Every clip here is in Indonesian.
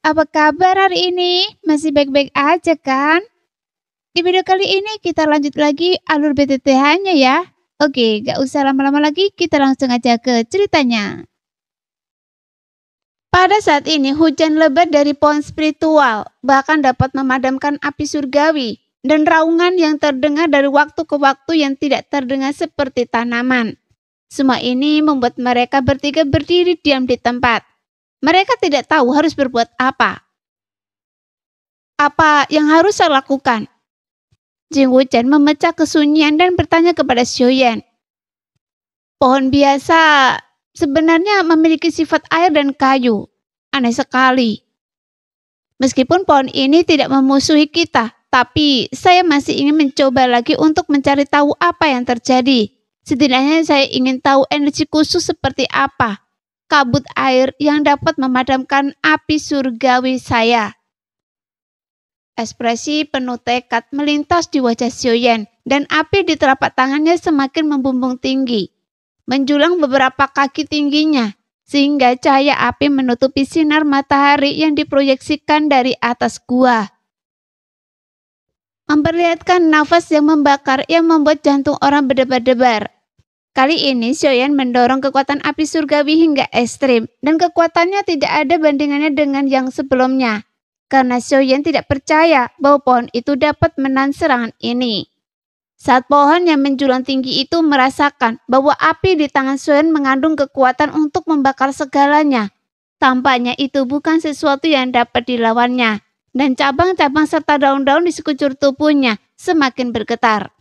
apa kabar hari ini? Masih baik-baik aja kan? Di video kali ini kita lanjut lagi alur BTTH-nya ya. Oke, gak usah lama-lama lagi, kita langsung aja ke ceritanya. Pada saat ini hujan lebat dari pohon spiritual bahkan dapat memadamkan api surgawi dan raungan yang terdengar dari waktu ke waktu yang tidak terdengar seperti tanaman. Semua ini membuat mereka bertiga berdiri diam di tempat. Mereka tidak tahu harus berbuat apa. Apa yang harus saya lakukan? Jing Wuchen memecah kesunyian dan bertanya kepada Xiaoyan. Pohon biasa sebenarnya memiliki sifat air dan kayu. Aneh sekali. Meskipun pohon ini tidak memusuhi kita, tapi saya masih ingin mencoba lagi untuk mencari tahu apa yang terjadi. Setidaknya saya ingin tahu energi khusus seperti apa. Kabut air yang dapat memadamkan api surgawi saya. Ekspresi penuh tekad melintas di wajah Xiaoyan dan api di telapak tangannya semakin membumbung tinggi. Menjulang beberapa kaki tingginya, sehingga cahaya api menutupi sinar matahari yang diproyeksikan dari atas gua. Memperlihatkan nafas yang membakar yang membuat jantung orang berdebar-debar. Kali ini Xiaoyan mendorong kekuatan api surgawi hingga ekstrim dan kekuatannya tidak ada bandingannya dengan yang sebelumnya. Karena Xiaoyan tidak percaya bahwa pohon itu dapat menahan serangan ini. Saat pohon yang menjulang tinggi itu merasakan bahwa api di tangan Xiaoyan mengandung kekuatan untuk membakar segalanya. Tampaknya itu bukan sesuatu yang dapat dilawannya. Dan cabang-cabang serta daun-daun di sekujur tubuhnya semakin bergetar.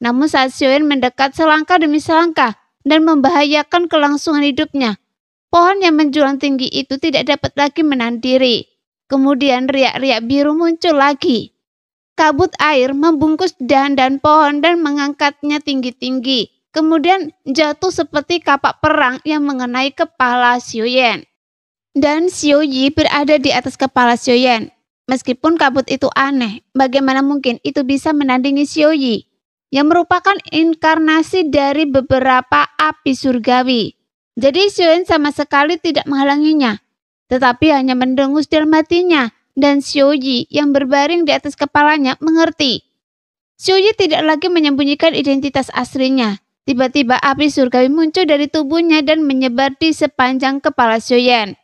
Namun saat Xiaoyan mendekat selangkah demi selangkah dan membahayakan kelangsungan hidupnya, pohon yang menjulang tinggi itu tidak dapat lagi menahan diri. Kemudian riak-riak biru muncul lagi. Kabut air membungkus dahan dan pohon dan mengangkatnya tinggi-tinggi. Kemudian jatuh seperti kapak perang yang mengenai kepala Xiaoyan. Dan Xiao Yi berada di atas kepala Xiaoyan. Meskipun kabut itu aneh, bagaimana mungkin itu bisa menandingi Xiao Yi, yang merupakan inkarnasi dari beberapa api surgawi. Jadi Xiaoyan sama sekali tidak menghalanginya, tetapi hanya mendengus dalam hatinya, dan Xiao Yi yang berbaring di atas kepalanya mengerti. Xiao Yi tidak lagi menyembunyikan identitas aslinya. Tiba-tiba api surgawi muncul dari tubuhnya dan menyebar di sepanjang kepala Xiaoyan.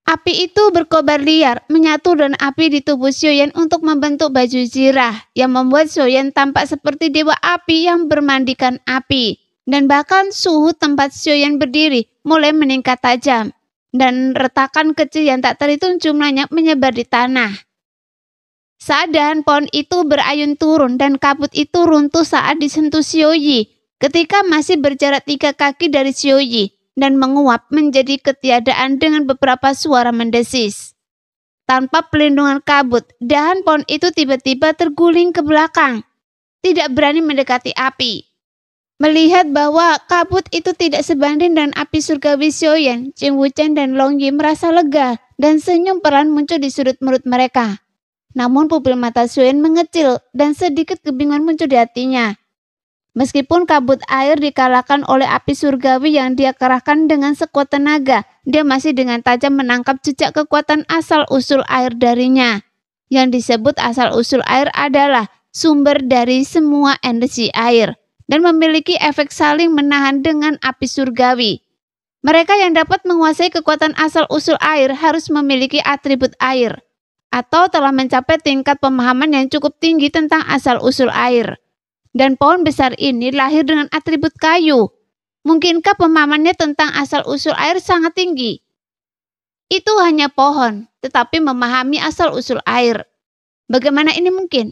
Api itu berkobar liar, menyatu dengan api di tubuh Xiaoyan untuk membentuk baju zirah, yang membuat Xiaoyan tampak seperti dewa api yang bermandikan api. Dan bahkan suhu tempat Xiaoyan berdiri mulai meningkat tajam, dan retakan kecil yang tak terhitung jumlahnya menyebar di tanah. Saat dahan pohon itu berayun turun dan kabut itu runtuh saat disentuh Xiao Yi, ketika masih berjarak 3 kaki dari Xiao Yi, dan menguap menjadi ketiadaan dengan beberapa suara mendesis. Tanpa pelindungan kabut, dahan pohon itu tiba-tiba terguling ke belakang, tidak berani mendekati api. Melihat bahwa kabut itu tidak sebanding dengan api surgawi Xiaoyan, Jing Wuchen dan Long Yi merasa lega dan senyum perlahan muncul di sudut mulut mereka. Namun pupil mata Xiaoyan mengecil dan sedikit kebingungan muncul di hatinya. Meskipun kabut air dikalahkan oleh api surgawi yang dia kerahkan dengan sekuat tenaga, dia masih dengan tajam menangkap jejak kekuatan asal-usul air darinya. Yang disebut asal-usul air adalah sumber dari semua energi air dan memiliki efek saling menahan dengan api surgawi. Mereka yang dapat menguasai kekuatan asal-usul air harus memiliki atribut air atau telah mencapai tingkat pemahaman yang cukup tinggi tentang asal-usul air. Dan pohon besar ini lahir dengan atribut kayu. Mungkinkah pemahamannya tentang asal-usul air sangat tinggi? Itu hanya pohon, tetapi memahami asal-usul air. Bagaimana ini mungkin?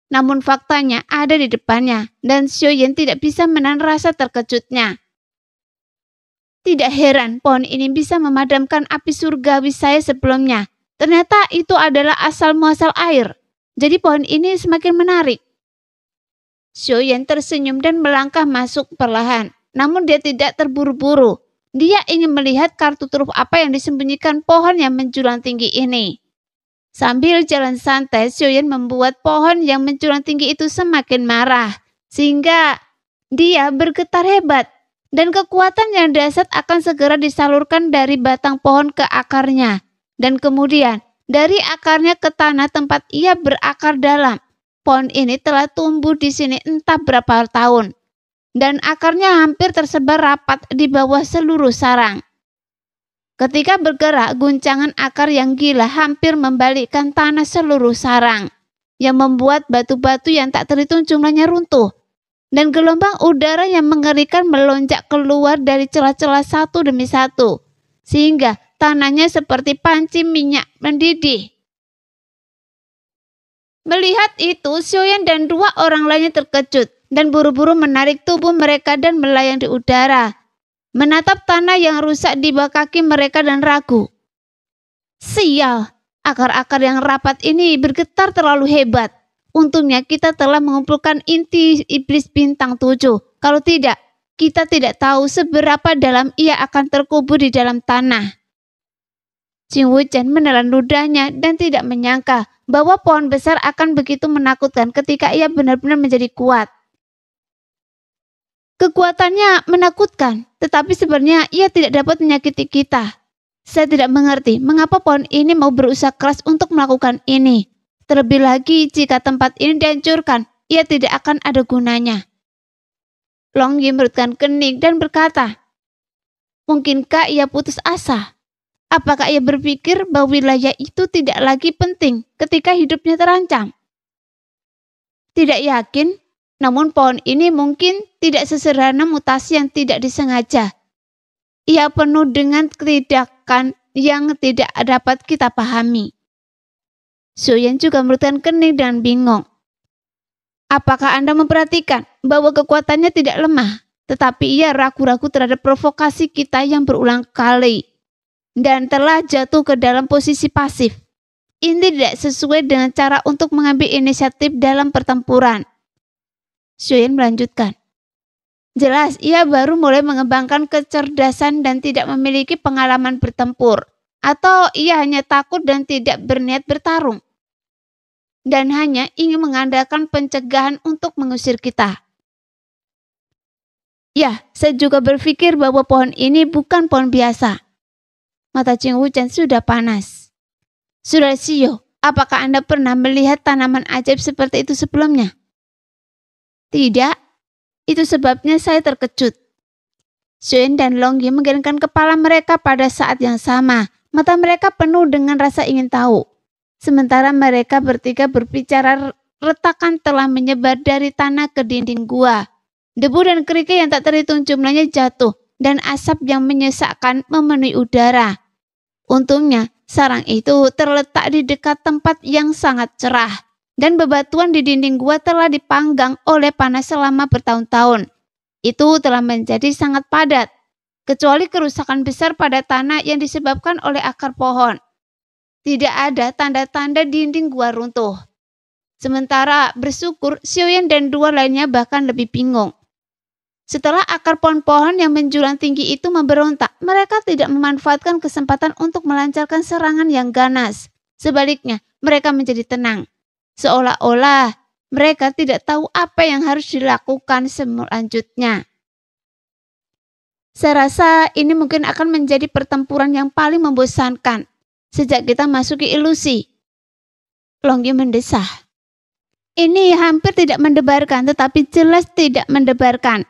Namun faktanya ada di depannya, dan Xiaoyan tidak bisa menahan rasa terkejutnya. Tidak heran pohon ini bisa memadamkan api surgawi saya sebelumnya. Ternyata itu adalah asal-muasal air. Jadi pohon ini semakin menarik. Xiaoyan tersenyum dan melangkah masuk perlahan. Namun dia tidak terburu-buru. Dia ingin melihat kartu truf apa yang disembunyikan pohon yang menjulang tinggi ini. Sambil jalan santai, Xiaoyan membuat pohon yang menjulang tinggi itu semakin marah. Sehingga dia bergetar hebat. Dan kekuatan yang dahsyat akan segera disalurkan dari batang pohon ke akarnya. Dan kemudian, dari akarnya ke tanah tempat ia berakar dalam. Pohon ini telah tumbuh di sini entah berapa tahun. Dan akarnya hampir tersebar rapat di bawah seluruh sarang. Ketika bergerak, guncangan akar yang gila hampir membalikkan tanah seluruh sarang, yang membuat batu-batu yang tak terhitung jumlahnya runtuh. Dan gelombang udara yang mengerikan melonjak keluar dari celah-celah satu demi satu, sehingga tanahnya seperti panci minyak mendidih. Melihat itu, Xiaoyan dan dua orang lainnya terkejut dan buru-buru menarik tubuh mereka dan melayang di udara, menatap tanah yang rusak di bawah kaki mereka dan ragu. Sial, akar-akar yang rapat ini bergetar terlalu hebat. Untungnya kita telah mengumpulkan inti iblis bintang 7. Kalau tidak, kita tidak tahu seberapa dalam ia akan terkubur di dalam tanah. Jing Wuchen menelan ludahnya dan tidak menyangka bahwa pohon besar akan begitu menakutkan ketika ia benar-benar menjadi kuat. Kekuatannya menakutkan, tetapi sebenarnya ia tidak dapat menyakiti kita. Saya tidak mengerti mengapa pohon ini mau berusaha keras untuk melakukan ini. Terlebih lagi jika tempat ini dihancurkan, ia tidak akan ada gunanya. Long Yi merutkan kening dan berkata, mungkinkah ia putus asa? Apakah ia berpikir bahwa wilayah itu tidak lagi penting ketika hidupnya terancam? Tidak yakin, namun pohon ini mungkin tidak sesederhana mutasi yang tidak disengaja. Ia penuh dengan tindakan yang tidak dapat kita pahami. Xiaoyan juga merutkan kening dan bingung. Apakah Anda memperhatikan bahwa kekuatannya tidak lemah, tetapi ia ragu-ragu terhadap provokasi kita yang berulang kali dan telah jatuh ke dalam posisi pasif. Ini tidak sesuai dengan cara untuk mengambil inisiatif dalam pertempuran. Xiaoyan melanjutkan. Jelas ia baru mulai mengembangkan kecerdasan dan tidak memiliki pengalaman bertempur. Atau ia hanya takut dan tidak berniat bertarung. Dan hanya ingin mengandalkan pencegahan untuk mengusir kita. Ya, saya juga berpikir bahwa pohon ini bukan pohon biasa. Mata Jing Wuchen sudah panas. Saudara Xiao, apakah Anda pernah melihat tanaman ajaib seperti itu sebelumnya? Tidak, itu sebabnya saya terkejut. Xiaoyan dan Long Yi menggelengkan kepala mereka pada saat yang sama. Mata mereka penuh dengan rasa ingin tahu. Sementara mereka bertiga berbicara, retakan telah menyebar dari tanah ke dinding gua. Debu dan kerikil yang tak terhitung jumlahnya jatuh dan asap yang menyesakkan memenuhi udara. Untungnya, sarang itu terletak di dekat tempat yang sangat cerah dan bebatuan di dinding gua telah dipanggang oleh panas selama bertahun-tahun. Itu telah menjadi sangat padat, kecuali kerusakan besar pada tanah yang disebabkan oleh akar pohon. Tidak ada tanda-tanda dinding gua runtuh. Sementara bersyukur, Xiaoyan dan dua lainnya bahkan lebih bingung. Setelah akar pohon-pohon yang menjulang tinggi itu memberontak, mereka tidak memanfaatkan kesempatan untuk melancarkan serangan yang ganas. Sebaliknya, mereka menjadi tenang. Seolah-olah mereka tidak tahu apa yang harus dilakukan selanjutnya. Saya rasa ini mungkin akan menjadi pertempuran yang paling membosankan sejak kita masuki ilusi. Long Yi mendesah. Ini hampir tidak mendebarkan, tetapi jelas tidak mendebarkan.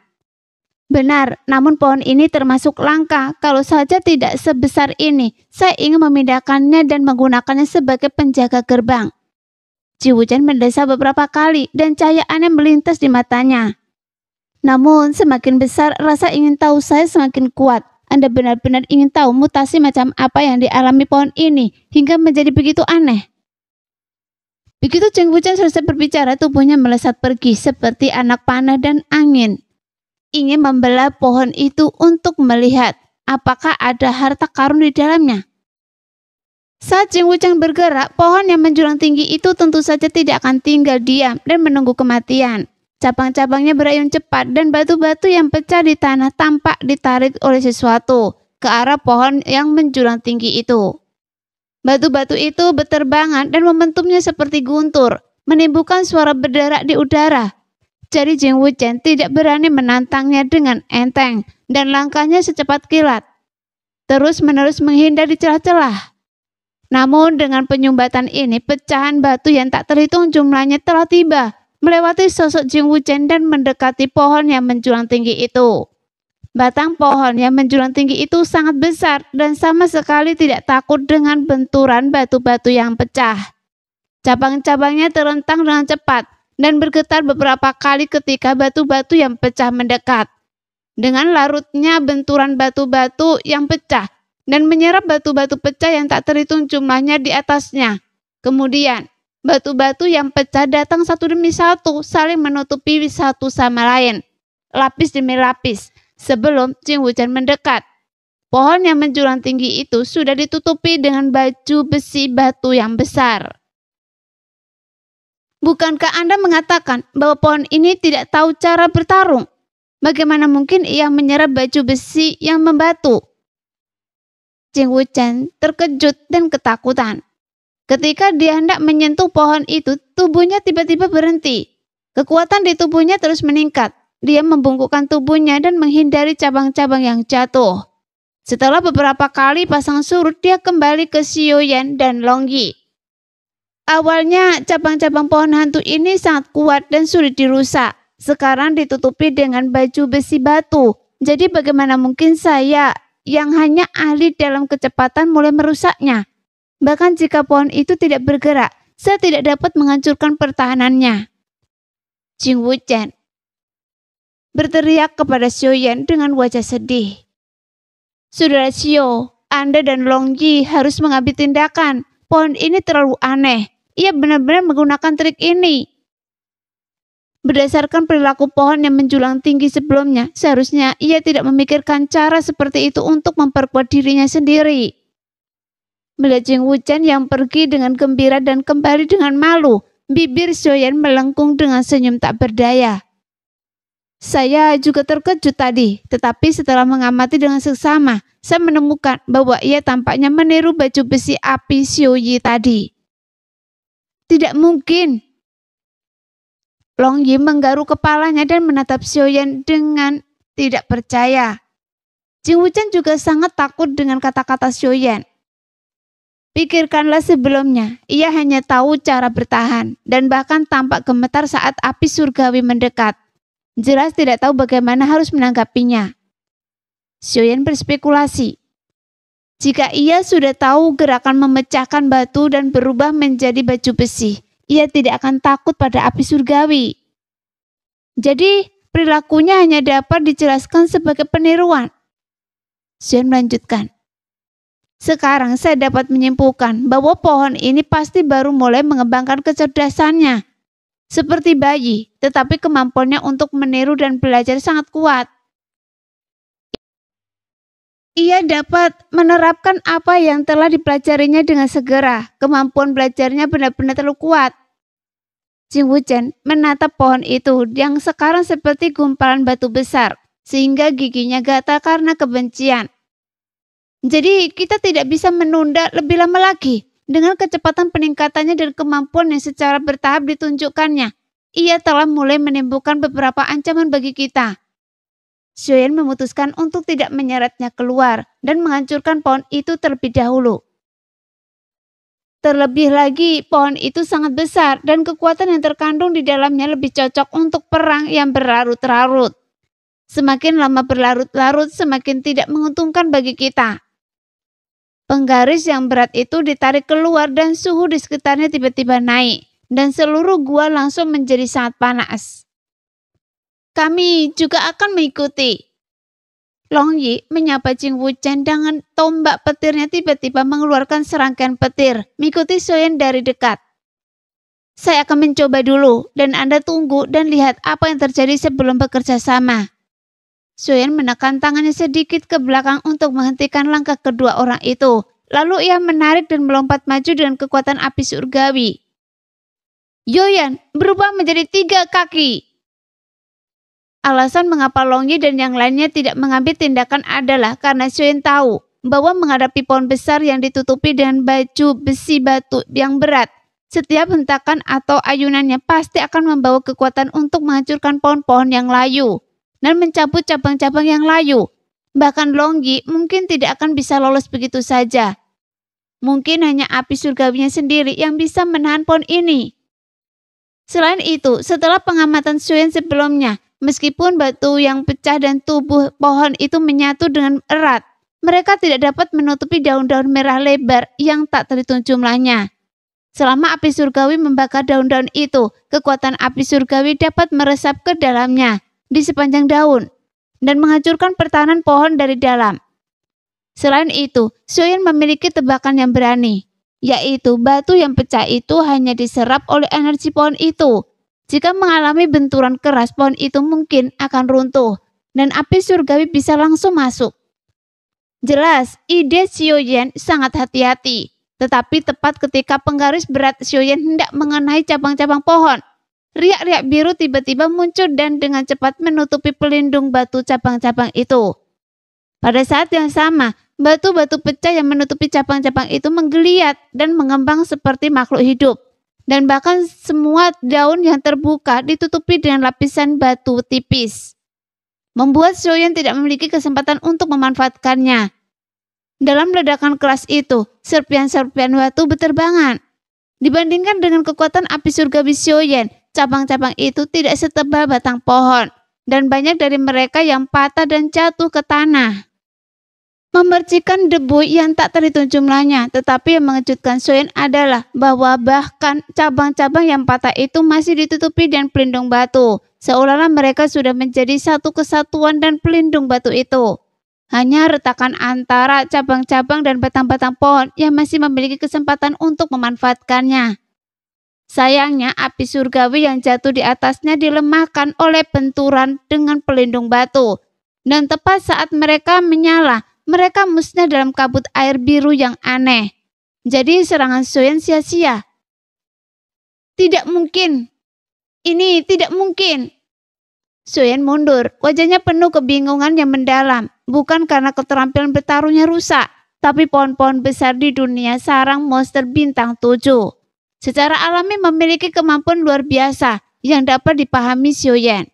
Benar, namun pohon ini termasuk langka. Kalau saja tidak sebesar ini, saya ingin memindahkannya dan menggunakannya sebagai penjaga gerbang. Jing Wuchen mendesah beberapa kali dan cahaya aneh melintas di matanya. Namun semakin besar rasa ingin tahu saya semakin kuat. Anda benar-benar ingin tahu mutasi macam apa yang dialami pohon ini hingga menjadi begitu aneh. Begitu Jing Wuchen selesai berbicara, tubuhnya melesat pergi seperti anak panah dan angin. Ingin membelah pohon itu untuk melihat apakah ada harta karun di dalamnya. Saat Jing Wuchen bergerak, pohon yang menjulang tinggi itu tentu saja tidak akan tinggal diam dan menunggu kematian. Cabang-cabangnya berayun cepat dan batu-batu yang pecah di tanah tampak ditarik oleh sesuatu ke arah pohon yang menjulang tinggi itu. Batu-batu itu berterbangan dan momentumnya seperti guntur, menimbulkan suara berderak di udara. Jadi Jing Wuchen tidak berani menantangnya dengan enteng dan langkahnya secepat kilat. Terus-menerus menghindar di celah-celah. Namun dengan penyumbatan ini, pecahan batu yang tak terhitung jumlahnya telah tiba, melewati sosok Jing Wuchen dan mendekati pohon yang menjulang tinggi itu. Batang pohon yang menjulang tinggi itu sangat besar dan sama sekali tidak takut dengan benturan batu-batu yang pecah. Cabang-cabangnya terentang dengan cepat dan bergetar beberapa kali ketika batu-batu yang pecah mendekat. Dengan larutnya benturan batu-batu yang pecah dan menyerap batu-batu pecah yang tak terhitung jumlahnya di atasnya. Kemudian, batu-batu yang pecah datang satu demi satu, saling menutupi satu sama lain, lapis demi lapis, sebelum Jing Wuchen mendekat. Pohon yang menjulang tinggi itu sudah ditutupi dengan baju besi batu yang besar. Bukankah Anda mengatakan bahwa pohon ini tidak tahu cara bertarung? Bagaimana mungkin ia menyerap baju besi yang membatu? Jing Wuchen terkejut dan ketakutan. Ketika dia hendak menyentuh pohon itu, tubuhnya tiba-tiba berhenti. Kekuatan di tubuhnya terus meningkat. Dia membungkukkan tubuhnya dan menghindari cabang-cabang yang jatuh. Setelah beberapa kali pasang surut, dia kembali ke Xiao Yan dan Long Yi. Awalnya, cabang-cabang pohon hantu ini sangat kuat dan sulit dirusak. Sekarang ditutupi dengan baju besi batu. Jadi bagaimana mungkin saya yang hanya ahli dalam kecepatan mulai merusaknya? Bahkan jika pohon itu tidak bergerak, saya tidak dapat menghancurkan pertahanannya. Jing Wuchen berteriak kepada Xiao Yan dengan wajah sedih. Saudara Xiao, Anda dan Long Yi harus mengambil tindakan. Pohon ini terlalu aneh. Ia benar-benar menggunakan trik ini. Berdasarkan perilaku pohon yang menjulang tinggi sebelumnya, seharusnya ia tidak memikirkan cara seperti itu untuk memperkuat dirinya sendiri. Melihat Jing Wuchen yang pergi dengan gembira dan kembali dengan malu, bibir Xiao Yan melengkung dengan senyum tak berdaya. Saya juga terkejut tadi, tetapi setelah mengamati dengan seksama, saya menemukan bahwa ia tampaknya meniru baju besi api Xiao Yi tadi. Tidak mungkin. Long Yi menggaruk kepalanya dan menatap Xiao Yan dengan tidak percaya. Jing Wuchen juga sangat takut dengan kata-kata Xiao Yan. Pikirkanlah sebelumnya, ia hanya tahu cara bertahan dan bahkan tampak gemetar saat api surgawi mendekat. Jelas tidak tahu bagaimana harus menanggapinya. Xiao Yan berspekulasi. Jika ia sudah tahu gerakan memecahkan batu dan berubah menjadi baju besi, ia tidak akan takut pada api surgawi. Jadi, perilakunya hanya dapat dijelaskan sebagai peniruan. Xiao Yan melanjutkan. Sekarang saya dapat menyimpulkan bahwa pohon ini pasti baru mulai mengembangkan kecerdasannya. Seperti bayi, tetapi kemampuannya untuk meniru dan belajar sangat kuat. Ia dapat menerapkan apa yang telah dipelajarinya dengan segera. Kemampuan belajarnya benar-benar terlalu kuat. Jing Wuchen menatap pohon itu yang sekarang seperti gumpalan batu besar, sehingga giginya gatal karena kebencian. Jadi kita tidak bisa menunda lebih lama lagi. Dengan kecepatan peningkatannya dan kemampuan yang secara bertahap ditunjukkannya, ia telah mulai menimbulkan beberapa ancaman bagi kita. Xiao Yan memutuskan untuk tidak menyeretnya keluar dan menghancurkan pohon itu terlebih dahulu. Terlebih lagi, pohon itu sangat besar dan kekuatan yang terkandung di dalamnya lebih cocok untuk perang yang berlarut-larut. Semakin lama berlarut-larut, semakin tidak menguntungkan bagi kita. Penggaris yang berat itu ditarik keluar dan suhu di sekitarnya tiba-tiba naik, dan seluruh gua langsung menjadi sangat panas. Kami juga akan mengikuti. Long Yi menyapa Jing Wuchen dengan tombak petirnya tiba-tiba mengeluarkan serangkaian petir, mengikuti Xiao Yan dari dekat. Saya akan mencoba dulu, dan Anda tunggu dan lihat apa yang terjadi sebelum bekerja sama. Xiao Yan menekan tangannya sedikit ke belakang untuk menghentikan langkah kedua orang itu. Lalu ia menarik dan melompat maju dengan kekuatan api surgawi. Yoyan berubah menjadi 3 kaki. Alasan mengapa Long Yi dan yang lainnya tidak mengambil tindakan adalah karena Xiao Yan tahu bahwa menghadapi pohon besar yang ditutupi dengan baju besi batu yang berat, setiap hentakan atau ayunannya pasti akan membawa kekuatan untuk menghancurkan pohon-pohon yang layu dan mencabut cabang-cabang yang layu. Bahkan Long Yi mungkin tidak akan bisa lolos begitu saja. Mungkin hanya api surgawinya sendiri yang bisa menahan pohon ini. Selain itu, setelah pengamatan Sioyan sebelumnya, meskipun batu yang pecah dan tubuh pohon itu menyatu dengan erat, mereka tidak dapat menutupi daun-daun merah lebar yang tak terhitung jumlahnya. Selama api surgawi membakar daun-daun itu, kekuatan api surgawi dapat meresap ke dalamnya di sepanjang daun dan menghancurkan pertahanan pohon dari dalam. Selain itu, Sioyan memiliki tebakan yang berani, yaitu batu yang pecah itu hanya diserap oleh energi pohon itu. Jika mengalami benturan keras, pohon itu mungkin akan runtuh dan api surgawi bisa langsung masuk. Jelas, ide Sioyan sangat hati-hati. Tetapi tepat ketika penggaris berat Sioyan hendak mengenai cabang-cabang pohon, riak-riak biru tiba-tiba muncul dan dengan cepat menutupi pelindung batu cabang-cabang itu. Pada saat yang sama, batu-batu pecah yang menutupi cabang-cabang itu menggeliat dan mengembang seperti makhluk hidup. Dan bahkan semua daun yang terbuka ditutupi dengan lapisan batu tipis, membuat Sioyan tidak memiliki kesempatan untuk memanfaatkannya. Dalam ledakan keras itu, serpian-serpian batu berterbangan. Dibandingkan dengan kekuatan api surgawi Sioyan, cabang-cabang itu tidak setebal batang pohon, dan banyak dari mereka yang patah dan jatuh ke tanah, memercikan debu yang tak terhitung jumlahnya. Tetapi yang mengejutkan Sioyan adalah bahwa bahkan cabang-cabang yang patah itu masih ditutupi dengan pelindung batu, seolah-olah mereka sudah menjadi satu kesatuan dan pelindung batu itu. Hanya retakan antara cabang-cabang dan batang-batang pohon yang masih memiliki kesempatan untuk memanfaatkannya. Sayangnya, api surgawi yang jatuh di atasnya dilemahkan oleh benturan dengan pelindung batu. Dan tepat saat mereka menyala, mereka musnah dalam kabut air biru yang aneh. Jadi serangan Sioyan sia-sia. Tidak mungkin. Ini tidak mungkin. Sioyan mundur, wajahnya penuh kebingungan yang mendalam. Bukan karena keterampilan bertarungnya rusak, tapi pohon-pohon besar di dunia sarang monster bintang 7 secara alami memiliki kemampuan luar biasa yang dapat dipahami Sioyan.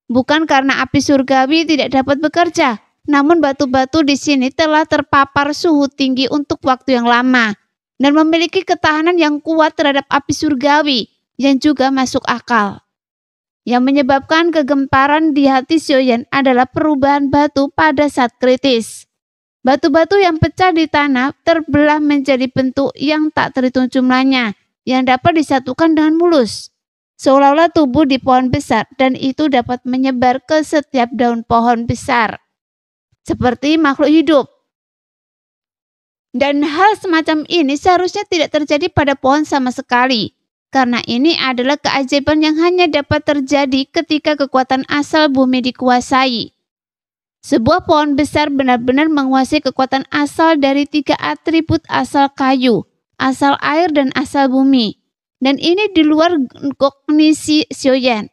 Bukan karena api surgawi tidak dapat bekerja, namun batu-batu di sini telah terpapar suhu tinggi untuk waktu yang lama dan memiliki ketahanan yang kuat terhadap api surgawi yang juga masuk akal. Yang menyebabkan kegemparan di hati Sioyan adalah perubahan batu pada saat kritis. Batu-batu yang pecah di tanah terbelah menjadi bentuk yang tak terhitung jumlahnya, yang dapat disatukan dengan mulus, seolah-olah tubuh di pohon besar, dan itu dapat menyebar ke setiap daun pohon besar, seperti makhluk hidup. Dan hal semacam ini seharusnya tidak terjadi pada pohon sama sekali. Karena ini adalah keajaiban yang hanya dapat terjadi ketika kekuatan asal bumi dikuasai. Sebuah pohon besar benar-benar menguasai kekuatan asal dari 3 atribut asal kayu, asal air, dan asal bumi. Dan ini di luar kognisi Sioyan.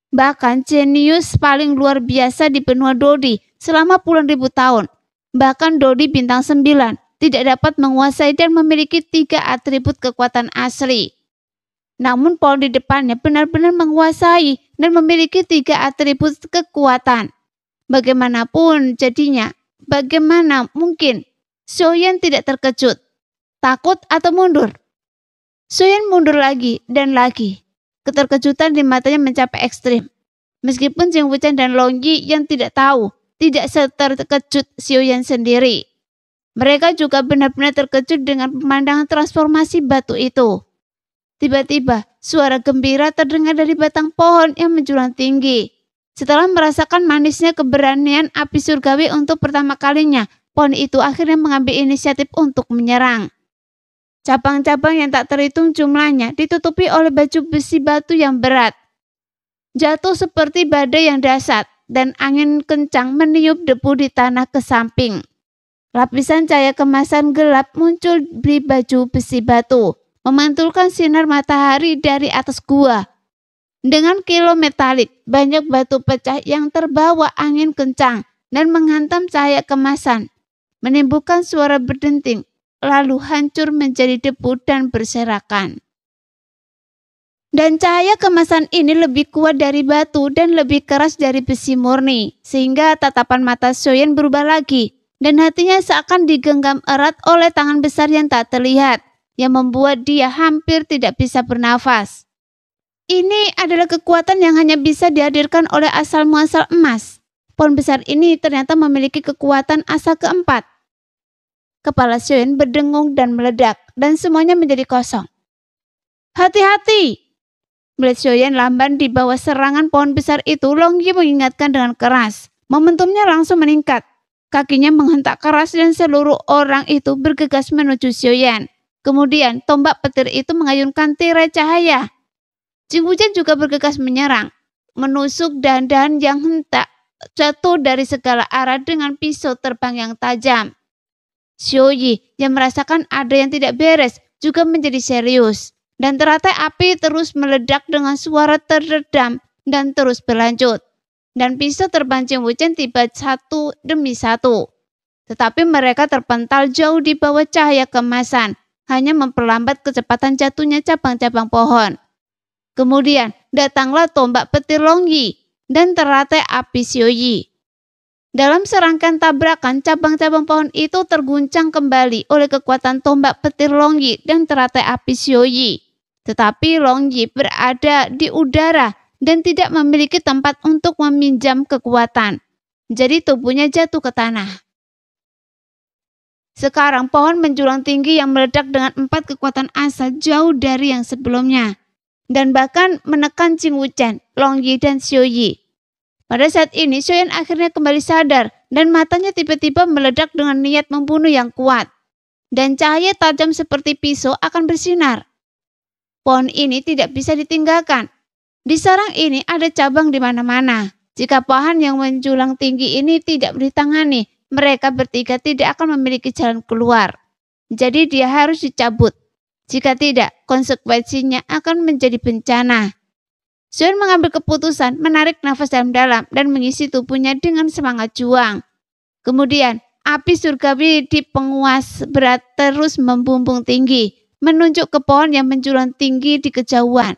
Bahkan jenius paling luar biasa di benua Dodi selama puluhan ribu tahun, bahkan Dodi bintang 9, tidak dapat menguasai dan memiliki 3 atribut kekuatan asli. Namun pohon di depannya benar-benar menguasai dan memiliki 3 atribut kekuatan. Bagaimanapun jadinya, bagaimana mungkin Sioyan tidak terkejut, takut atau mundur? Sioyan mundur lagi dan lagi. Keterkejutan di matanya mencapai ekstrim. Meskipun Jing Wuchen dan Long Yi yang tidak tahu, tidak seterkejut Sioyan sendiri. Mereka juga benar-benar terkejut dengan pemandangan transformasi batu itu. Tiba-tiba, suara gembira terdengar dari batang pohon yang menjulang tinggi. Setelah merasakan manisnya keberanian api surgawi untuk pertama kalinya, pohon itu akhirnya mengambil inisiatif untuk menyerang. Cabang-cabang yang tak terhitung jumlahnya ditutupi oleh baju besi batu yang berat. Jatuh seperti badai yang dahsyat, dan angin kencang meniup debu di tanah ke samping. Lapisan cahaya kemasan gelap muncul di baju besi batu, memantulkan sinar matahari dari atas gua. Dengan kilo metalik, banyak batu pecah yang terbawa angin kencang dan menghantam cahaya kemasan, menimbulkan suara berdenting, lalu hancur menjadi debu dan berserakan. Dan cahaya kemasan ini lebih kuat dari batu dan lebih keras dari besi murni, sehingga tatapan mata Sioyan berubah lagi. dan hatinya seakan digenggam erat oleh tangan besar yang tak terlihat, yang membuat dia hampir tidak bisa bernafas. Ini adalah kekuatan yang hanya bisa dihadirkan oleh asal muasal emas. Pohon besar ini ternyata memiliki kekuatan asa keempat. Kepala Xiaoyan berdengung dan meledak, dan semuanya menjadi kosong. Hati-hati! Melihat Xiaoyan lamban di bawah serangan pohon besar itu, Long Yi mengingatkan dengan keras. Momentumnya langsung meningkat. Kakinya menghentak keras dan seluruh orang itu bergegas menuju Xiaoyan. Kemudian tombak petir itu mengayunkan tirai cahaya. Jing Wuchen juga bergegas menyerang, menusuk dahan-dahan yang hentak jatuh dari segala arah dengan pisau terbang yang tajam. Xiao Yi yang merasakan ada yang tidak beres juga menjadi serius, dan teratai api terus meledak dengan suara teredam dan terus berlanjut. Dan pisau terbang Jing Wuchen tiba satu demi satu. Tetapi mereka terpental jauh di bawah cahaya keemasan, hanya memperlambat kecepatan jatuhnya cabang-cabang pohon. Kemudian datanglah tombak petir Long Yi dan teratai api Xiao Yi. Dalam serangkaian tabrakan, cabang-cabang pohon itu terguncang kembali oleh kekuatan tombak petir Long Yi dan teratai api Xiao Yi. Tetapi Long Yi berada di udara dan tidak memiliki tempat untuk meminjam kekuatan. Jadi tubuhnya jatuh ke tanah. Sekarang pohon menjulang tinggi yang meledak dengan 4 kekuatan asa jauh dari yang sebelumnya. Dan bahkan menekan Jing Wuchen, Long Yi, dan Xiao Yi. Pada saat ini, Xiaoyan akhirnya kembali sadar dan matanya tiba-tiba meledak dengan niat membunuh yang kuat. Dan cahaya tajam seperti pisau akan bersinar. Pohon ini tidak bisa ditinggalkan. Di sarang ini ada cabang di mana-mana. Jika pohon yang menjulang tinggi ini tidak ditangani, mereka bertiga tidak akan memiliki jalan keluar. Jadi dia harus dicabut. Jika tidak, konsekuensinya akan menjadi bencana. Xiaoyan mengambil keputusan menarik nafas dalam-dalam dan mengisi tubuhnya dengan semangat juang. Kemudian, api surgawi di penguas berat terus membumbung tinggi, menunjuk ke pohon yang menjulang tinggi di kejauhan.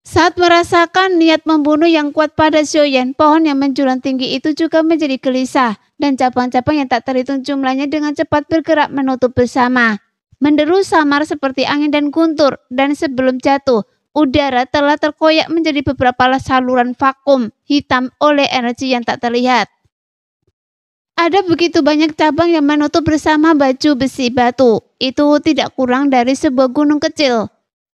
Saat merasakan niat membunuh yang kuat pada Xiaoyan, pohon yang menjulang tinggi itu juga menjadi gelisah, dan cabang-cabang yang tak terhitung jumlahnya dengan cepat bergerak menutup bersama. Menderu samar seperti angin dan guntur, dan sebelum jatuh, udara telah terkoyak menjadi beberapa saluran vakum hitam oleh energi yang tak terlihat. Ada begitu banyak cabang yang menutup bersama baju besi batu. Itu tidak kurang dari sebuah gunung kecil.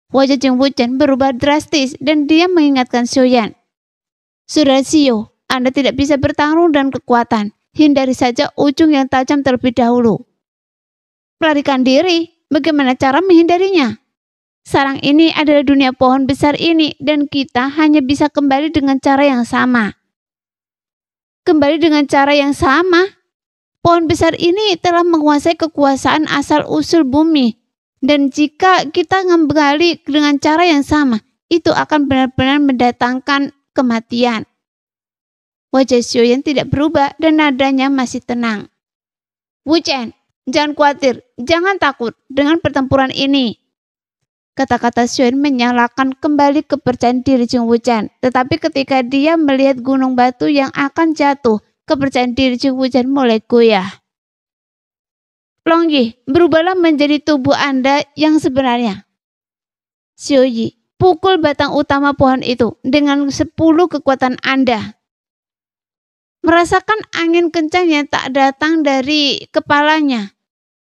Wajah Jing Wuchen berubah drastis dan dia mengingatkan Xiaoyan. Saudara Xiao, Anda tidak bisa bertarung dengan kekuatan. Hindari saja ujung yang tajam terlebih dahulu. Melarikan diri, bagaimana cara menghindarinya? Sarang ini adalah dunia pohon besar ini dan kita hanya bisa kembali dengan cara yang sama. Kembali dengan cara yang sama? Pohon besar ini telah menguasai kekuasaan asal-usul bumi. Dan jika kita kembali dengan cara yang sama, itu akan benar-benar mendatangkan kematian. Wajah Xiaoyan tidak berubah dan nadanya masih tenang. Wuchen, jangan khawatir, jangan takut dengan pertempuran ini. Kata-kata Xiaoyan menyalakan kembali kepercayaan diri Jing Wuchen. Tetapi ketika dia melihat gunung batu yang akan jatuh, kepercayaan diri Jing Wuchen mulai goyah. Long Yi, berubahlah menjadi tubuh Anda yang sebenarnya. Xiao Yi, pukul batang utama pohon itu dengan 10 kekuatan Anda. Merasakan angin kencang yang tak datang dari kepalanya,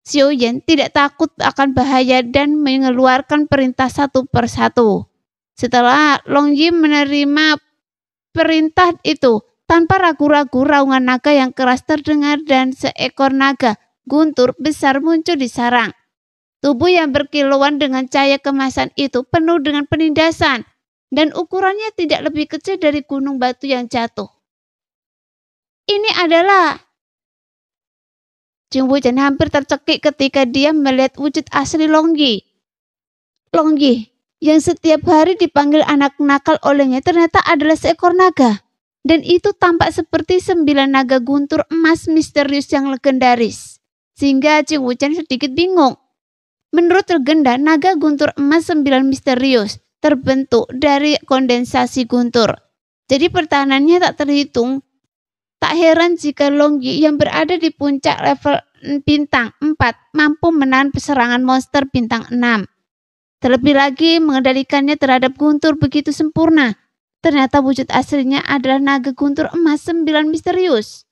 Xiaoyan tidak takut akan bahaya dan mengeluarkan perintah satu persatu. Setelah Long Yi menerima perintah itu, tanpa ragu-ragu raungan naga yang keras terdengar dan seekor naga guntur besar muncul di sarang. Tubuh yang berkilauan dengan cahaya kemasan itu penuh dengan penindasan dan ukurannya tidak lebih kecil dari gunung batu yang jatuh. Ini adalah... Jing Wuchen hampir tercekik ketika dia melihat wujud asli Long Yi. Long Yi, yang setiap hari dipanggil anak nakal olehnya ternyata adalah seekor naga. Dan itu tampak seperti 9 naga guntur emas misterius yang legendaris. Sehingga Jing Wuchen sedikit bingung. Menurut legenda, naga guntur emas 9 misterius terbentuk dari kondensasi guntur. Jadi pertahanannya tak terhitung Tak heran jika Longyi yang berada di puncak level bintang 4 mampu menahan serangan monster bintang 6. Terlebih lagi mengendalikannya terhadap guntur begitu sempurna. Ternyata wujud aslinya adalah naga guntur emas 9 misterius.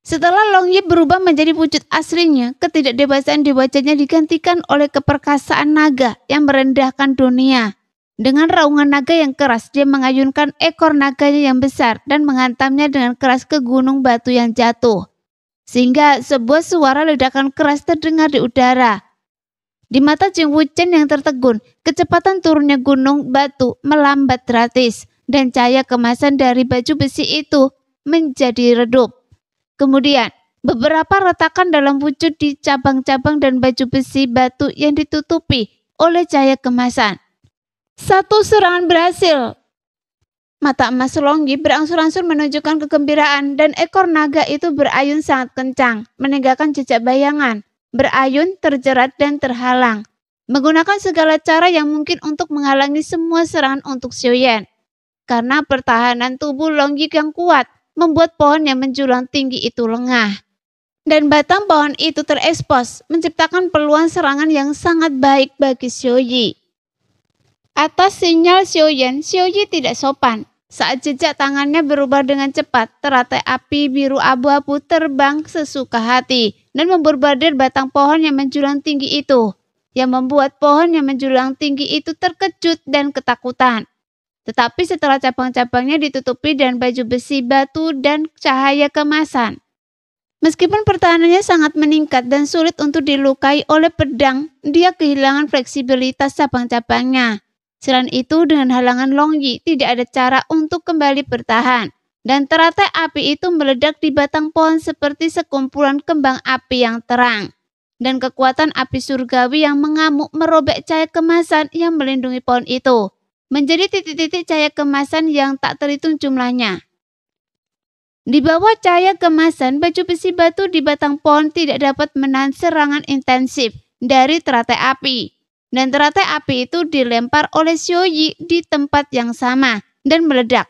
Setelah Longyi berubah menjadi wujud aslinya, ketidakdewasaan di wajahnya digantikan oleh keperkasaan naga yang merendahkan dunia. Dengan raungan naga yang keras, dia mengayunkan ekor naganya yang besar dan menghantamnya dengan keras ke gunung batu yang jatuh. Sehingga sebuah suara ledakan keras terdengar di udara. Di mata Jing Wuchen yang tertegun, kecepatan turunnya gunung batu melambat drastis dan cahaya kemasan dari baju besi itu menjadi redup. Kemudian, beberapa retakan dalam wujud di cabang-cabang dan baju besi batu yang ditutupi oleh cahaya kemasan. Satu serangan berhasil. Mata emas Longyi berangsur-angsur menunjukkan kegembiraan dan ekor naga itu berayun sangat kencang, meninggalkan jejak bayangan, berayun, terjerat dan terhalang, menggunakan segala cara yang mungkin untuk menghalangi semua serangan untuk Xiaoyan. Karena pertahanan tubuh Longyi yang kuat, membuat pohon yang menjulang tinggi itu lengah. Dan batang pohon itu terekspos, menciptakan peluang serangan yang sangat baik bagi Xiaoyi. Atas sinyal Xiaoyan, Xiaoyi tidak sopan. Saat jejak tangannya berubah dengan cepat, teratai api biru abu-abu terbang sesuka hati dan memborbardir batang pohon yang menjulang tinggi itu, yang membuat pohon yang menjulang tinggi itu terkejut dan ketakutan. Tetapi setelah cabang-cabangnya ditutupi dengan baju besi batu dan cahaya kemasan, meskipun pertahanannya sangat meningkat dan sulit untuk dilukai oleh pedang, dia kehilangan fleksibilitas cabang-cabangnya. Selain itu, dengan halangan Longyi, tidak ada cara untuk kembali bertahan. Dan teratai api itu meledak di batang pohon seperti sekumpulan kembang api yang terang. Dan kekuatan api surgawi yang mengamuk merobek cahaya kemasan yang melindungi pohon itu, menjadi titik-titik cahaya kemasan yang tak terhitung jumlahnya. Di bawah cahaya kemasan, baju besi batu di batang pohon tidak dapat menahan serangan intensif dari teratai api. Dan teratai api itu dilempar oleh Xiaoyi di tempat yang sama dan meledak.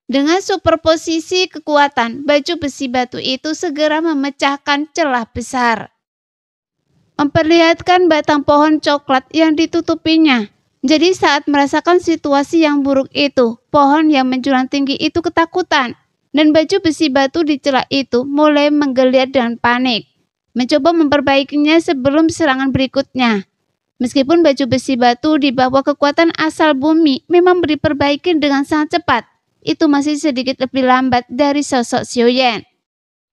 Dengan superposisi kekuatan, baju besi batu itu segera memecahkan celah besar, memperlihatkan batang pohon coklat yang ditutupinya. Jadi saat merasakan situasi yang buruk itu, pohon yang menjulang tinggi itu ketakutan, dan baju besi batu di celah itu mulai menggeliat dengan panik, mencoba memperbaikinya sebelum serangan berikutnya. Meskipun baju besi batu di bawah kekuatan asal bumi memang diperbaiki dengan sangat cepat, itu masih sedikit lebih lambat dari sosok Xiaoyan.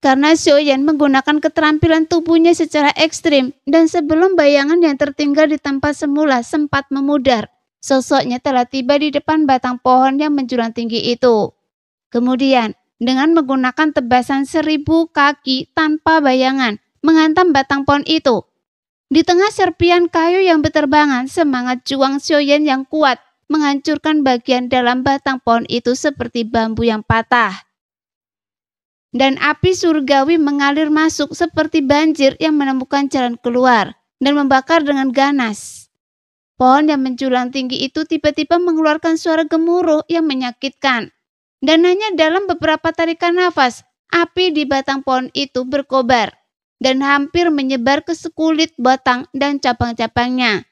Karena Xiaoyan menggunakan keterampilan tubuhnya secara ekstrim dan sebelum bayangan yang tertinggal di tempat semula sempat memudar, sosoknya telah tiba di depan batang pohon yang menjulang tinggi itu. Kemudian, dengan menggunakan tebasan 1000 kaki tanpa bayangan, menghantam batang pohon itu. Di tengah serpian kayu yang berterbangan, semangat juang Xiaoyan yang kuat menghancurkan bagian dalam batang pohon itu seperti bambu yang patah. Dan api surgawi mengalir masuk seperti banjir yang menemukan jalan keluar dan membakar dengan ganas. Pohon yang menjulang tinggi itu tiba-tiba mengeluarkan suara gemuruh yang menyakitkan. Dan hanya dalam beberapa tarikan nafas, api di batang pohon itu berkobar dan hampir menyebar ke sekulit batang dan cabang-cabangnya.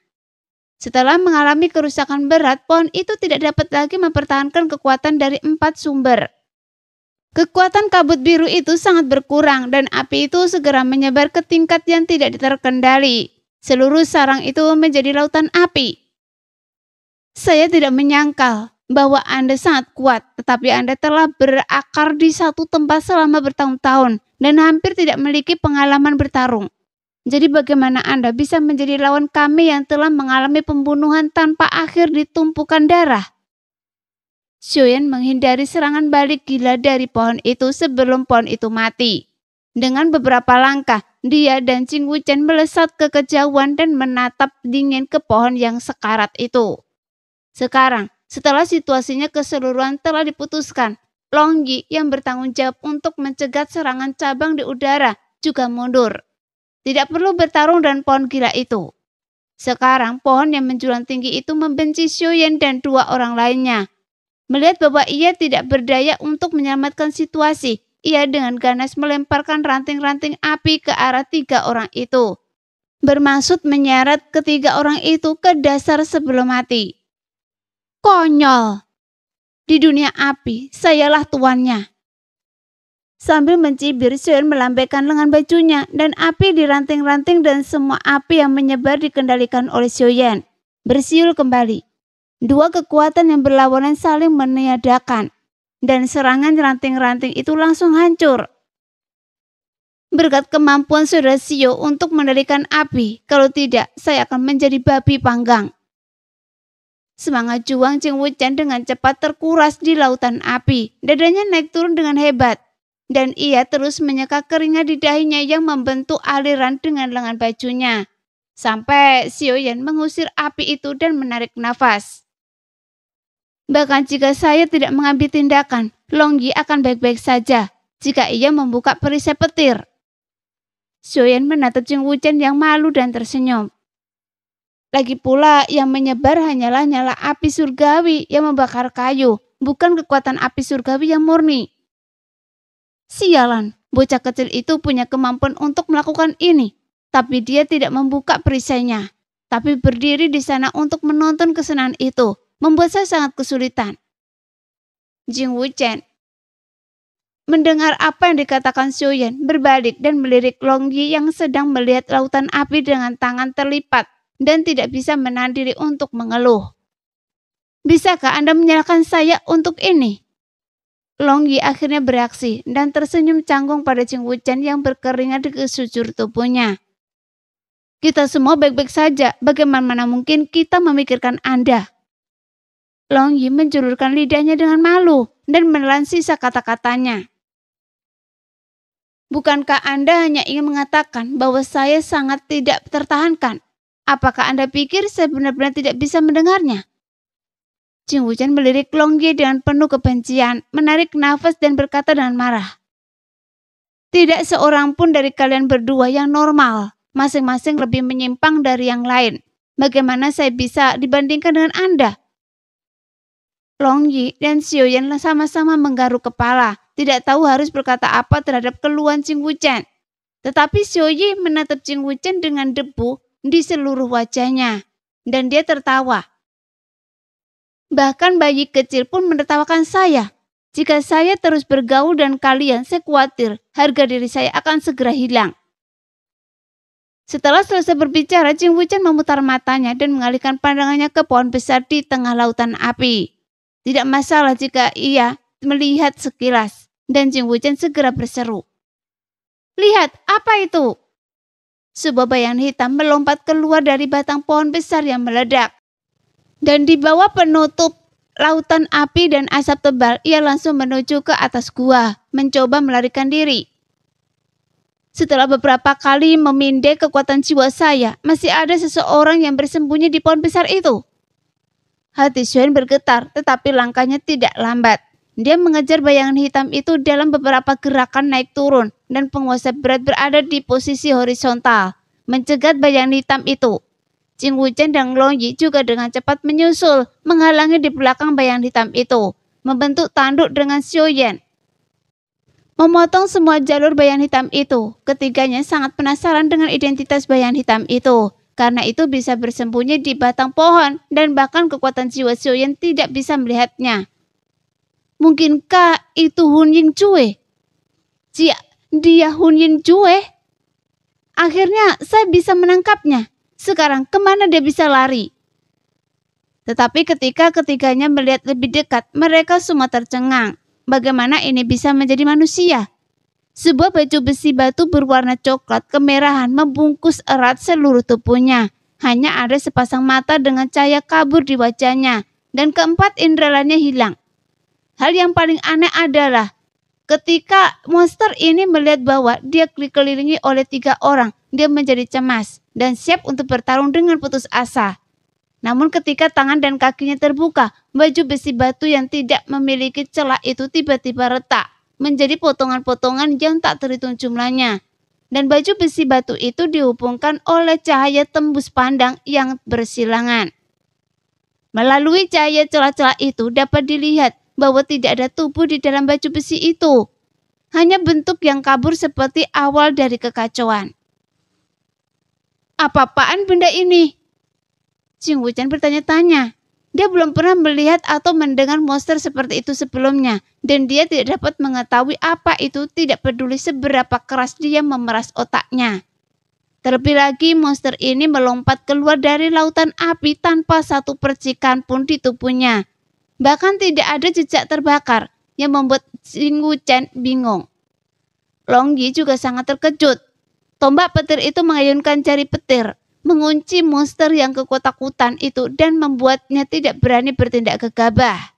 Setelah mengalami kerusakan berat, pohon itu tidak dapat lagi mempertahankan kekuatan dari 4 sumber. Kekuatan kabut biru itu sangat berkurang dan api itu segera menyebar ke tingkat yang tidak terkendali. Seluruh sarang itu menjadi lautan api. Saya tidak menyangkal bahwa Anda sangat kuat, tetapi Anda telah berakar di satu tempat selama bertahun-tahun dan hampir tidak memiliki pengalaman bertarung. Jadi bagaimana Anda bisa menjadi lawan kami yang telah mengalami pembunuhan tanpa akhir di tumpukan darah? Xiaoyan menghindari serangan balik gila dari pohon itu sebelum pohon itu mati. Dengan beberapa langkah, dia dan Jing Wuchen melesat ke kejauhan dan menatap dingin ke pohon yang sekarat itu. Sekarang, setelah situasinya keseluruhan telah diputuskan, Longyi yang bertanggung jawab untuk mencegat serangan cabang di udara juga mundur. Tidak perlu bertarung dengan pohon gila itu. Sekarang pohon yang menjulang tinggi itu membenci Xiaoyan dan 2 orang lainnya. Melihat bahwa ia tidak berdaya untuk menyelamatkan situasi, ia dengan ganas melemparkan ranting-ranting api ke arah 3 orang itu, bermaksud menyeret ketiga orang itu ke dasar sebelum mati. Konyol! Di dunia api, sayalah tuannya. Sambil mencibir, Sioyan melambaikan lengan bajunya dan api di ranting-ranting dan semua api yang menyebar dikendalikan oleh Sioyan. Bersiul kembali. Dua kekuatan yang berlawanan saling meniadakan dan serangan ranting-ranting itu langsung hancur. Berkat kemampuan saudara Sio untuk mengendalikan api, kalau tidak saya akan menjadi babi panggang. Semangat juang Ching Wuchen dengan cepat terkuras di lautan api. Dadanya naik turun dengan hebat. Dan ia terus menyeka keringat di dahinya yang membentuk aliran dengan lengan bajunya. Sampai Sioyan mengusir api itu dan menarik nafas. Bahkan jika saya tidak mengambil tindakan, Long Yi akan baik-baik saja jika ia membuka perisai petir. Sioyan menatap Ching Wuchen yang malu dan tersenyum. Lagi pula yang menyebar hanyalah nyala api surgawi yang membakar kayu, bukan kekuatan api surgawi yang murni. Sialan, bocah kecil itu punya kemampuan untuk melakukan ini, tapi dia tidak membuka perisainya, tapi berdiri di sana untuk menonton kesenangan itu, membuat saya sangat kesulitan. Ching Wuchen mendengar apa yang dikatakan Sioyan, berbalik dan melirik Long Yi yang sedang melihat lautan api dengan tangan terlipat dan tidak bisa menahan diri untuk mengeluh. Bisakah Anda menyalahkan saya untuk ini? Long Yi akhirnya bereaksi dan tersenyum canggung pada Ching Wuchen yang berkeringat di sekujur tubuhnya. Kita semua baik-baik saja, bagaimana mungkin kita memikirkan Anda? Long Yi menjulurkan lidahnya dengan malu dan menelan sisa kata-katanya. Bukankah Anda hanya ingin mengatakan bahwa saya sangat tidak tertahankan? Apakah Anda pikir saya benar-benar tidak bisa mendengarnya? Ching Wuchen melirik Long Yi dengan penuh kebencian, menarik nafas dan berkata dengan marah. Tidak seorang pun dari kalian berdua yang normal, masing-masing lebih menyimpang dari yang lain. Bagaimana saya bisa dibandingkan dengan Anda? Long Yi dan Sioyan sama-sama menggaruk kepala, tidak tahu harus berkata apa terhadap keluhan Ching Wuchen. Tetapi Sioyi menatap Ching Wuchen dengan debu di seluruh wajahnya, dan dia tertawa. Bahkan bayi kecil pun menertawakan saya. Jika saya terus bergaul dan kalian, saya khawatir harga diri saya akan segera hilang. Setelah selesai berbicara, Ching Wuchen memutar matanya dan mengalihkan pandangannya ke pohon besar di tengah lautan api. Tidak masalah jika ia melihat sekilas, dan Ching Wuchen segera berseru. Lihat, apa itu? Sebuah bayangan hitam melompat keluar dari batang pohon besar yang meledak. Dan di bawah penutup lautan api dan asap tebal, ia langsung menuju ke atas gua, mencoba melarikan diri. Setelah beberapa kali memindai kekuatan jiwa saya, masih ada seseorang yang bersembunyi di pohon besar itu. Hati Sioyan bergetar, tetapi langkahnya tidak lambat. Dia mengejar bayangan hitam itu dalam beberapa gerakan naik turun, dan penguasa berat berada di posisi horizontal, mencegat bayangan hitam itu. Ching Wuchen dan Long Yi juga dengan cepat menyusul, menghalangi di belakang bayangan hitam itu, membentuk tanduk dengan Sioyan. Memotong semua jalur bayangan hitam itu, ketiganya sangat penasaran dengan identitas bayangan hitam itu. Karena itu bisa bersembunyi di batang pohon dan bahkan kekuatan jiwa Sioyan tidak bisa melihatnya. Mungkinkah itu Hun Ying Cue? Dia Hun Ying Cue? Akhirnya saya bisa menangkapnya. Sekarang kemana dia bisa lari? Tetapi ketika ketiganya melihat lebih dekat, mereka semua tercengang. Bagaimana ini bisa menjadi manusia? Sebuah baju besi batu berwarna coklat kemerahan membungkus erat seluruh tubuhnya. Hanya ada sepasang mata dengan cahaya kabur di wajahnya, dan keempat indralanya hilang. Hal yang paling aneh adalah ketika monster ini melihat bahwa dia dikelilingi oleh 3 orang, dia menjadi cemas dan siap untuk bertarung dengan putus asa. Namun ketika tangan dan kakinya terbuka, baju besi batu yang tidak memiliki celah itu tiba-tiba retak menjadi potongan-potongan yang tak terhitung jumlahnya. Dan baju besi batu itu dihubungkan oleh cahaya tembus pandang yang bersilangan. Melalui cahaya celah-celah itu dapat dilihat bahwa tidak ada tubuh di dalam baju besi itu. Hanya bentuk yang kabur seperti awal dari kekacauan. Apa-apaan benda ini? Jing Wuchen bertanya-tanya. Dia belum pernah melihat atau mendengar monster seperti itu sebelumnya, dan dia tidak dapat mengetahui apa itu, tidak peduli seberapa keras dia memeras otaknya. Terlebih lagi, monster ini melompat keluar dari lautan api tanpa satu percikan pun di tubuhnya. Bahkan tidak ada jejak terbakar yang membuat Jing Wuchen bingung. Long Yi juga sangat terkejut. Tombak petir itu mengayunkan jari petir, mengunci monster yang ketakutan itu dan membuatnya tidak berani bertindak gegabah.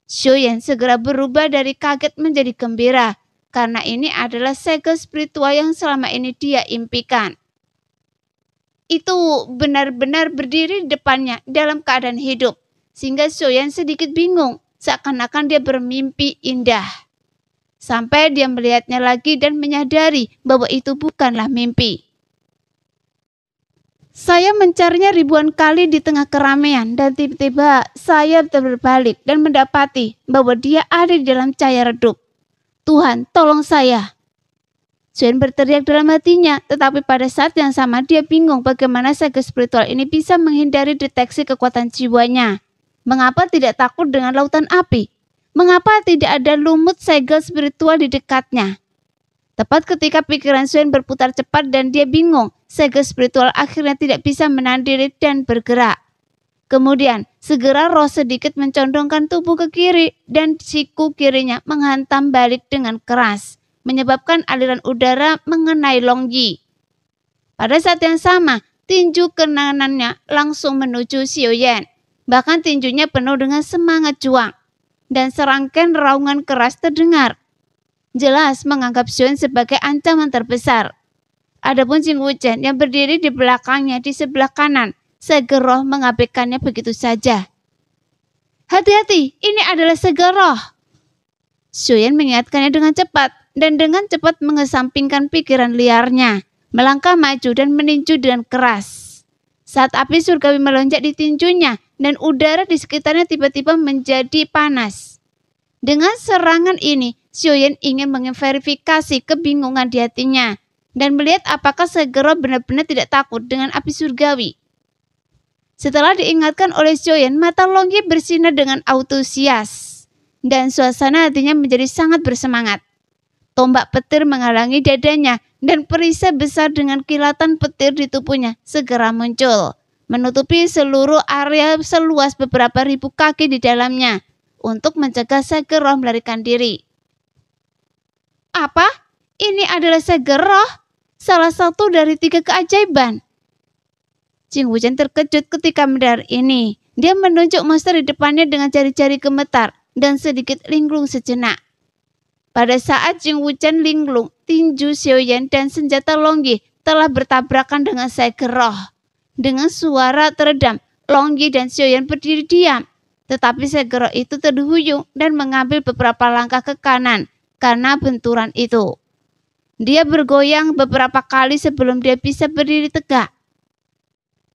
Xiaoyan segera berubah dari kaget menjadi gembira, karena ini adalah segel spiritual yang selama ini dia impikan. Itu benar-benar berdiri di depannya dalam keadaan hidup, sehingga Xiaoyan sedikit bingung, seakan-akan dia bermimpi indah. Sampai dia melihatnya lagi dan menyadari bahwa itu bukanlah mimpi. Saya mencarinya ribuan kali di tengah keramaian dan tiba-tiba saya berbalik dan mendapati bahwa dia ada di dalam cahaya redup. Tuhan, tolong saya. Xiaoyan berteriak dalam hatinya, tetapi pada saat yang sama dia bingung bagaimana segel spiritual ini bisa menghindari deteksi kekuatan jiwanya. Mengapa tidak takut dengan lautan api? Mengapa tidak ada lumut segel spiritual di dekatnya? Tepat ketika pikiran Xiaoyan berputar cepat dan dia bingung, segel spiritual akhirnya tidak bisa menahan diri dan bergerak. Kemudian, segera roh sedikit mencondongkan tubuh ke kiri dan siku kirinya menghantam balik dengan keras, menyebabkan aliran udara mengenai Long Yi. Pada saat yang sama, tinju kanannya langsung menuju Xiaoyan. Bahkan tinjunya penuh dengan semangat juang, dan serangkaian raungan keras terdengar. Jelas menganggap Xiaoyan sebagai ancaman terbesar. Adapun Jing Wuchen yang berdiri di belakangnya di sebelah kanan, segel roh mengabaikannya begitu saja. Hati-hati, ini adalah segel roh. Xiaoyan mengingatkannya dengan cepat dan dengan cepat mengesampingkan pikiran liarnya, melangkah maju dan meninju dengan keras. Saat api surgawi melonjak di tinjunya dan udara di sekitarnya tiba-tiba menjadi panas. Dengan serangan ini, Xiaoyan ingin memverifikasi kebingungan di hatinya dan melihat apakah segel roh benar-benar tidak takut dengan api surgawi. Setelah diingatkan oleh Xiaoyan, mata Long Yi bersinar dengan antusias dan suasana hatinya menjadi sangat bersemangat. Tombak petir menghalangi dadanya dan perisai besar dengan kilatan petir di tubuhnya segera muncul, menutupi seluruh area seluas beberapa ribu kaki di dalamnya untuk mencegah segel roh melarikan diri. Apa? Ini adalah segel roh? Salah satu dari 3 keajaiban. Jing Wuchen terkejut ketika mendengar ini. Dia menunjuk monster di depannya dengan jari-jari gemetar dan sedikit linglung sejenak. Pada saat Jing Wuchen linglung, tinju Xiaoyan dan senjata Long Yi telah bertabrakan dengan segel roh. Dengan suara teredam, Long Yi dan Xiaoyan berdiri diam. Tetapi segel roh itu terhuyung dan mengambil beberapa langkah ke kanan karena benturan itu. Dia bergoyang beberapa kali sebelum dia bisa berdiri tegak.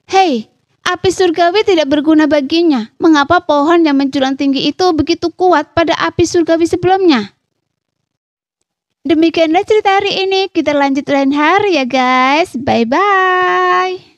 Hei, api surgawi tidak berguna baginya. Mengapa pohon yang menjulang tinggi itu begitu kuat pada api surgawi sebelumnya? Demikianlah cerita hari ini. Kita lanjut lain hari ya guys. Bye-bye.